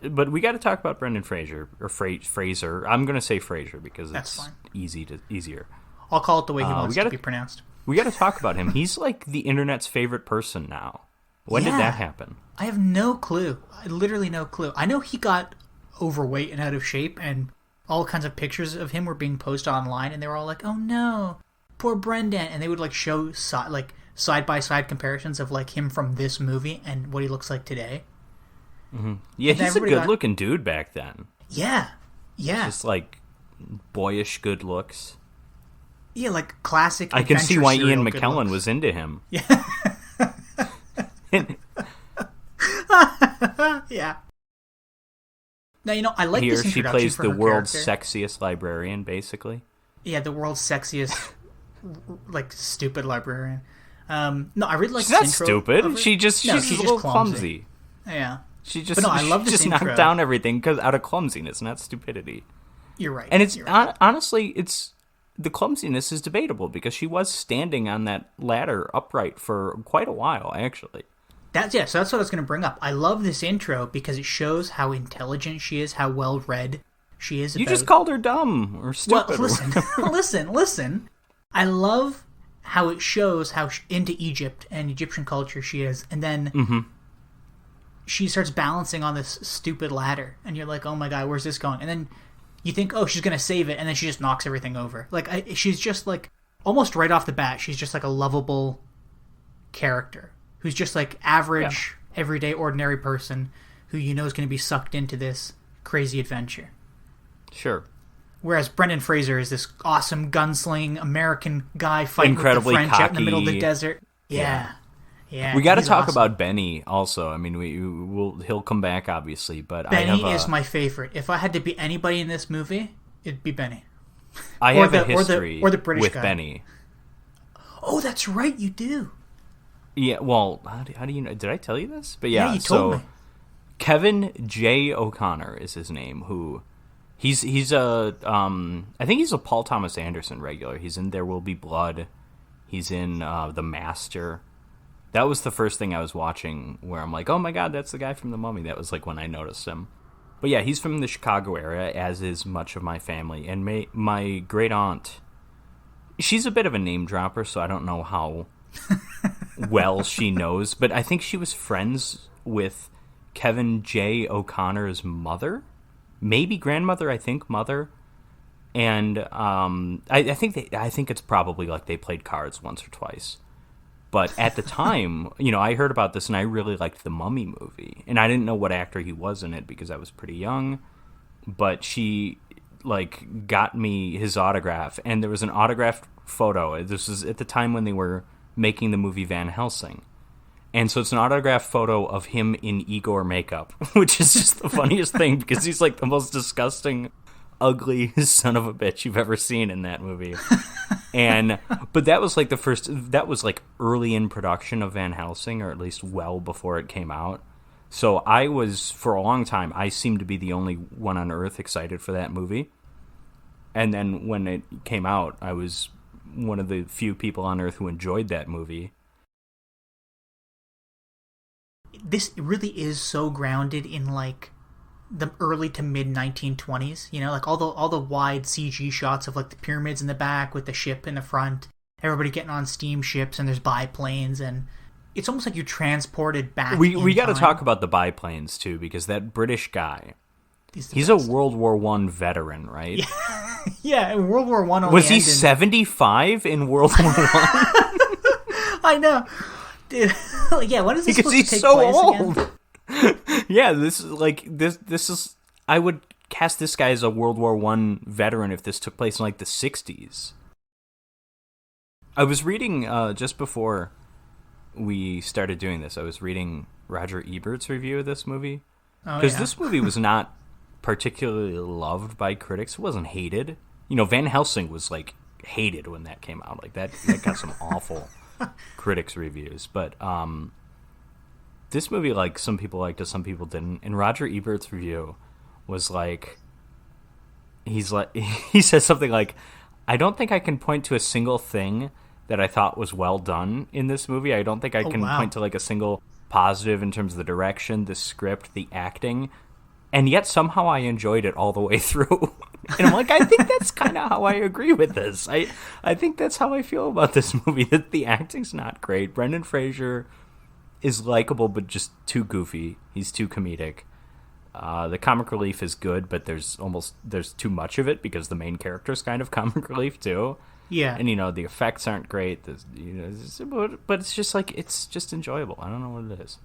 But we got to talk about Brendan Fraser or Fraser. I'm going to say Fraser because That's it's fine. easier. I'll call it the way he We wants got to to be pronounced. we got to talk about him. He's like the internet's favorite person now. When did that happen? I have no clue. I literally no clue. I know he got overweight and out of shape, and all kinds of pictures of him were being posted online, and they were all like, "Oh no, poor Brendan," and they would like show side by side comparisons of like him from this movie and what he looks like today. Yeah, And he's a everybody good looking dude back then. Yeah, yeah, Just like boyish good looks. yeah, like classic. I can see why adventure Ian serial good McKellen looks. was into him. Yeah. Now I like He this or she introduction plays for the her world's character. sexiest librarian, basically. Yeah, the world's sexiest, like stupid librarian. No, I really like She's this not intro stupid. of her. She's just a little clumsy. Yeah, She just, But no, I love this just intro. knocked down everything out of clumsiness, not stupidity. you're right. And it's you're right. honestly, it's the clumsiness is debatable because she was standing on that ladder upright for quite a while, actually. So that's what I was going to bring up. I love this intro because it shows how intelligent she is, how well read she is. You about... just called her dumb or Well, stupid. listen. I love how it shows how into Egypt and Egyptian culture she is, and then she starts balancing on this stupid ladder, and you're like, oh my god, where's this going? And then you think, oh, she's gonna save it, and then she just knocks everything over. Like she's just like almost right off the bat, she's just like a lovable character who's just like average, everyday, ordinary person who is going to be sucked into this crazy adventure. Sure. Whereas Brendan Fraser is this awesome gunsling American guy fighting Incredibly with the French out in the middle of the cocky. desert. Yeah. We got to he's talk awesome. about Benny also. I mean, he'll come back obviously, but Benny I have is my favorite. If I had to be anybody in this movie, it'd be Benny. I or have a the- or the- history or the British with guy. Benny. Oh, that's right, you do. Yeah, well, how do you know? Did I tell you this? But yeah, you told me. Kevin J. O'Connor is his name. Who he's a I think he's a Paul Thomas Anderson regular. He's in There Will Be Blood. He's in The Master. That was the first thing I was watching where I'm like, oh my god, that's the guy from The Mummy. That was like when I noticed him. But yeah, he's from the Chicago area, as is much of my family. And my great aunt, she's a bit of a name dropper, so I don't know how well she knows, but I think she was friends with Kevin J. O'Connor's mother, maybe grandmother, I think mother, and I think it's probably like they played cards once or twice. But at the time, I heard about this and I really liked the Mummy movie, and I didn't know what actor he was in it because I was pretty young. But she like got me his autograph, and there was an autographed photo. This was at the time when they were making the movie Van Helsing. And so it's an autographed photo of him in Igor makeup, which is just the funniest thing because he's like the most disgusting, ugly son of a bitch you've ever seen in that movie. But that was like that was like early in production of Van Helsing, or at least well before it came out. So I was, for a long time, I seemed to be the only one on earth excited for that movie. And then when it came out, I was one of the few people on earth who enjoyed that movie. This really is so grounded in like the early to mid 1920s. Like all the wide CG shots of like the pyramids in the back with the ship in the front, everybody getting on steamships, and there's biplanes, and it's almost like you're transported back. We got to time. talk about the biplanes too, because that British guy, He's he's a World War I veteran, right? Yeah, in World War One. Was he 75 in World War I? I know, dude. Yeah, when is this Because supposed he's to take so place old. again? Yeah, this is like this is. I would cast this guy as a World War I veteran if this took place in like the 60s. I was reading just before we started doing this. I was reading Roger Ebert's review of this movie, because this movie was not particularly loved by critics. It wasn't hated. Van Helsing was like hated when that came out. Like that got some awful critics reviews. But this movie, like, some people liked it, some people didn't. And Roger Ebert's review was like, he says something like, I don't think I can point to a single thing that I thought was well done in this movie. I don't think I can point to like a single positive in terms of the direction, the script, the acting. and yet somehow I enjoyed it all the way through. And I'm like, I think that's kind of how I agree with this. I think that's how I feel about this movie, that the acting's not great. Brendan Fraser is likable, but just too goofy. He's too comedic. The comic relief is good, but there's too much of it because the main character's kind of comic relief too. Yeah. And the effects aren't great. But it's just like, it's just enjoyable. I don't know what it is.